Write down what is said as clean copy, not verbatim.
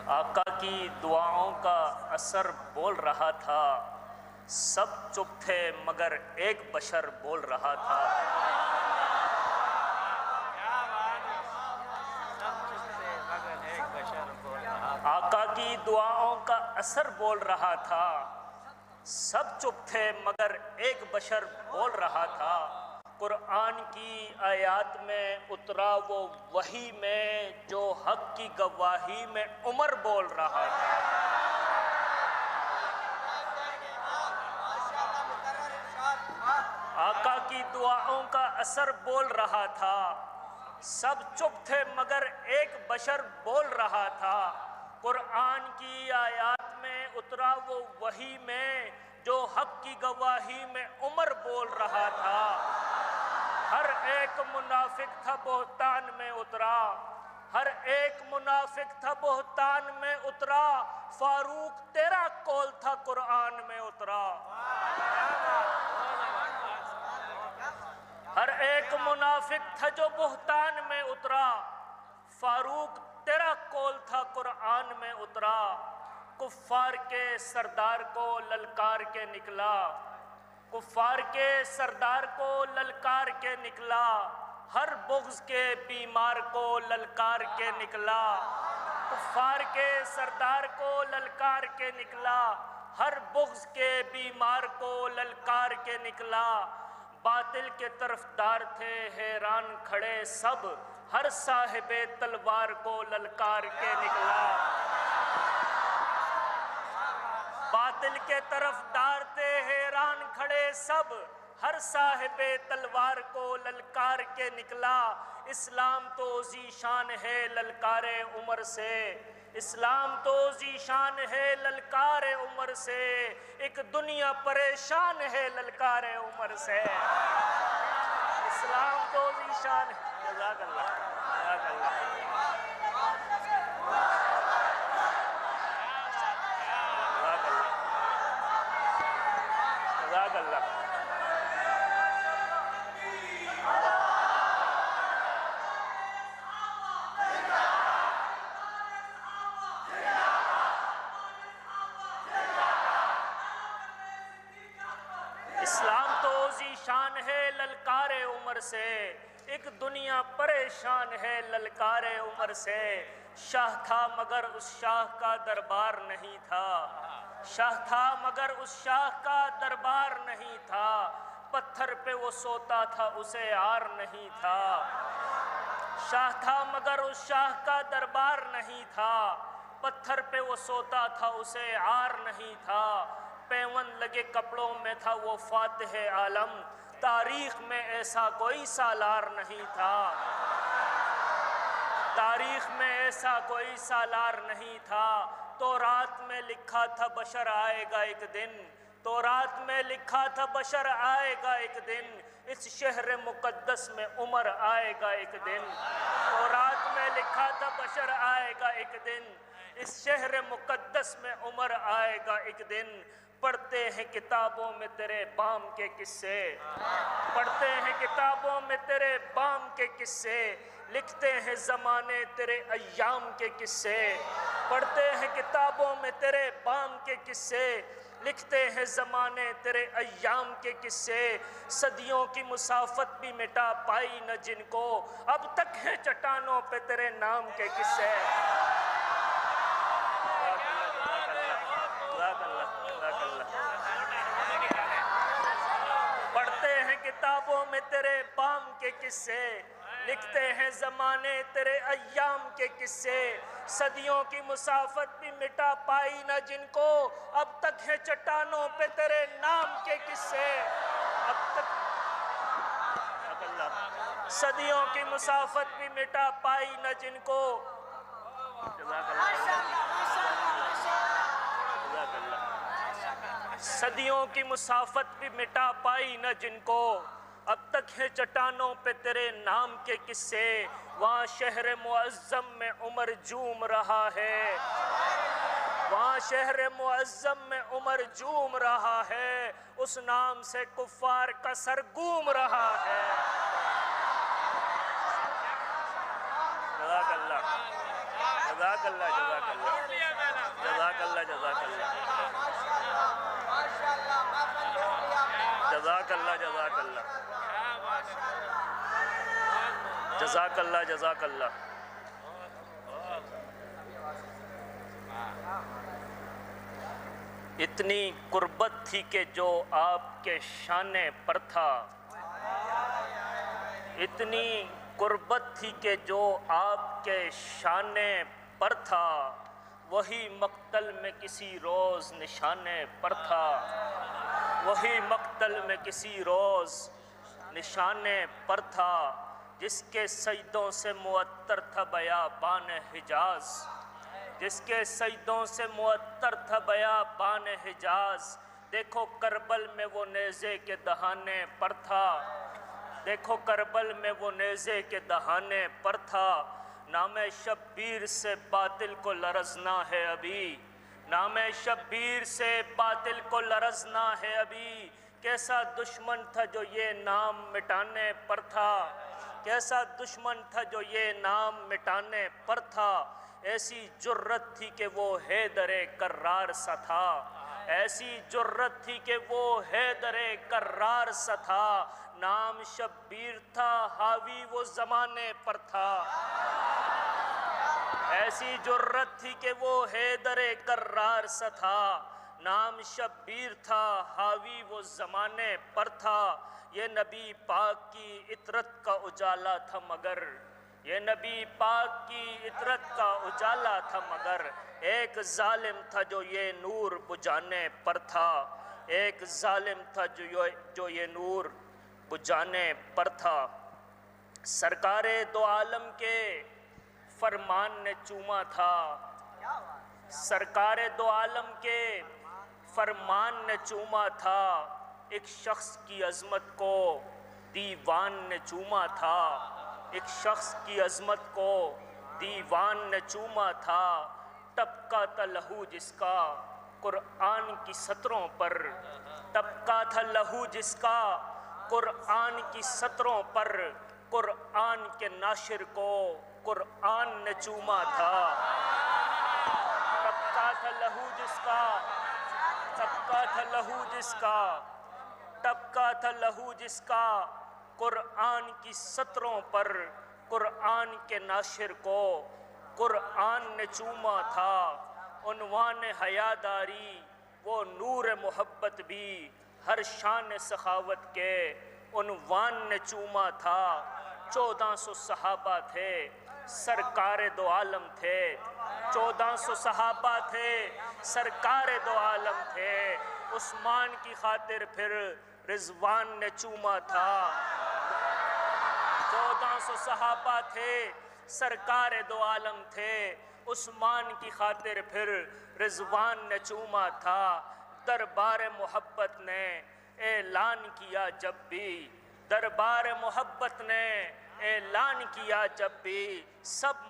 آقا کی دعاؤں کا اثر بول رہا تھا، سب چپ تھے مگر ایک بشر بول رہا تھا۔ آقا کی دعاؤں کا اثر بول رہا تھا، سب چپ تھے مگر ایک بشر بول رہا تھا۔ قرآن کی آیات میں اترا وہ وحی میں جو حق کی گواہی میں عمر بول رہا تھا۔ آقا کی دعاؤں کا اثر بول رہا تھا، سب چپ تھے مگر ایک بشر بول رہا تھا۔ قرآن کی آیات میں اترا وہ وحی میں جو حق کی گواہی میں عمر بول رہا تھا۔ ہر ایک منافق تھا بہتان میں اترا، ہر ایک منافق تھا بہتان میں اترا، فاروق تیرا قول تھا قرآن میں اترا۔ ہر ایک منافق تھا جو بہتان میں اترا، فاروق تیرا قول تھا قرآن میں اترا۔ کفار کے سردار کو للکار کے نکلا، کفار کے سردار کو للکار کے نکلا، ہر بغض کے بیمار کو للکار کے نکلا۔ کفار کے سردار کو للکار کے نکلا، ہر بغض کے بیمار کو للکار کے نکلا۔ باطل کے طرفدار تھے حیران کھڑے سب، ہر صاحب تلوار کو للکار کے نکلا۔ باطل کے طرفدار تھے حیران کھڑے سب، ہر صاحب تلوار کو للکار کے نکلا۔ اسلام تو ذیشان ہے للکار عمر سے، اسلام تو ذیشان ہے للکار عمر سے، ایک دنیا پریشان ہے للکار عمر سے۔ اسلام تو ذیشان ہے۔ جزاک اللہ، جزاک اللہ۔ جزاک اللہ۔ اسلام تو ذیشان ہے للکار عمر سے، ایک دنیا پریشان ہے للکار عمر سے۔ شاہ تھا مگر اس شاہ کا دربار نہیں تھا، شاہ تھا مگر اس شاہ کا دربار نہیں تھا، پتھر پہ وہ سوتا تھا اسے عار نہیں تھا۔ شاہ تھا مگر اس شاہ کا دربار نہیں تھا، پتھر پہ وہ سوتا تھا اسے عار نہیں تھا۔ پیون لگے کپڑوں میں تھا وہ فاتح عالم، تاریخ میں ایسا کوئی سالار نہیں تھا، تاریخ میں ایسا کوئی سالار نہیں تھا۔ تورات میں لکھا تھا بشر آئے گا ایک دن، تورات میں لکھا تھا بشر آئے گا ایک دن، اس شہر مقدس میں عمر آئے گا ایک دن۔ تورات میں لکھا تھا بشر آئے گا ایک دن، اس شہر مقدس میں عمر آئے گا ایک دن۔ پڑھتے ہیں کتابوں میں تیرے بام کے قصے، پڑھتے ہیں کتابوں میں تیرے بام کے قصے، لکھتے ہیں زمانے تیرے ایام کے قصے۔ پڑھتے ہیں کتابوں میں تیرے بام کے قصے، لکھتے ہیں زمانے تیرے ایام کے قصے۔ صدیوں کی مسافت بھی مٹا پائی نہ جن کو، اب تک ہیں چٹانوں پہ تیرے نام کے قصے۔ پڑھتے ہیں کتابوں میں تیرے بام کے قصے، لکھتے ہیں زمانے تیرے ایام کے قصے۔ صدیوں کی مسافت بھی مٹا پائی نہ جن کو، اب تک ہیں چٹانوں پہ تیرے نام کے قصے۔ اب تک صدیوں کی مسافت بھی مٹا پائی نہ جن کو۔ صدیوں کی مسافت بھی مٹا پائی نہ جن کو، اب تک ہے چٹانوں پہ تیرے نام کے قصے۔ وہاں شہر معظم میں عمر جھوم رہا ہے، وہاں شہر معظم میں عمر جھوم رہا ہے، اس نام سے کفار کا سر گوم رہا ہے۔ جزاک اللہ۔ جزاک اللہ جزاک اللہ جزاک اللہ جزاک اللہ جزاک اللہ جزاک اللہ جزاک اللہ جزاک اللہ اتنی قربت تھی کہ جو آپ کے شانے پر تھا، اتنی قربت تھی کہ جو آپ کے شانے پر تھا، وہی مقتل میں کسی روز نشانے پر تھا، وہی مقتل میں کسی روز نشانے پر تھا، جس کے سجدوں سے معطر تھا بیابان حجاز، جس کے سجدوں سے معطر تھا بیابان حجاز۔ دیکھو کربل میں وہ نیزے کے دہانے پر تھا، دیکھو کربل میں وہ نیزے کے دہانے پر تھا، نام شبیر سے باطل کو لرزنا ہے ابھی، نام شبیر سے باطل کو لرزنا ہے ابھی۔ کیسا دشمن تھا جو یہ نام مٹانے پر تھا، کیسا دشمن تھا جو یہ نام مٹانے پر تھا، ایسی جرت تھی کہ وہ حیدر کرار سا تھا، ایسی جرت تھی کہ وہ حیدر کرار سا تھا، نام شبیر تھا حاوی وہ زمانے پر تھا، ایسی جرت تھی کہ وہ حیدر کرار سا تھا، نام شبیر تھا حاوی وہ زمانے پر تھا۔ یہ نبی پاک کی عطرت کا اجالا تھا مگر، یہ نبی پاک کی عطرت کا اجالا تھا مگر، ایک ظالم تھا جو یہ نور بجھانے پر تھا، ایک ظالم تھا جو یہ نور بجھانے پر تھا۔ سرکار دو عالم کے فرمان نے چوما تھا، سرکار دو عالم کے فرمان نے چوما تھا، ایک شخص کی عظمت کو دیوان نے چوما تھا، ایک شخص کی عظمت کو دیوان نے چوما تھا، ٹپکا تھا لہو جس کا قرآن کی سطروں پر، ٹپکا تھا لہو جس کا قرآن کی سطروں پر، قرآن کے ناشر کو قرآن نے چوما تھا، ٹپکا تھا لہو جس کا، ٹپکا تھا لہو جس کا، ٹپکا تھا لہو جس کا قرآن کی سطروں پر، قرآن کے ناشر کو قرآن نے چوما تھا، عنوان حیاداری وہ نور محبت بھی ہر شان سخاوت کے عنوان نے چوما تھا۔ 1400 صحابہ تھے، سرکار دو عالم تھے، 1400 صحابہ تھے، سرکار دو عالم تھے، عثمان کی خاطر پھر رضوان نے چوما تھا۔ 1400 صحابہ تھے، سرکار دو عالم تھے، عثمان کی خاطر پھر رضوان نے چوما تھا۔ دربار محبت نے اعلان کیا جب بھی، دربار محبت نے اعلان کیا جب بھی، سب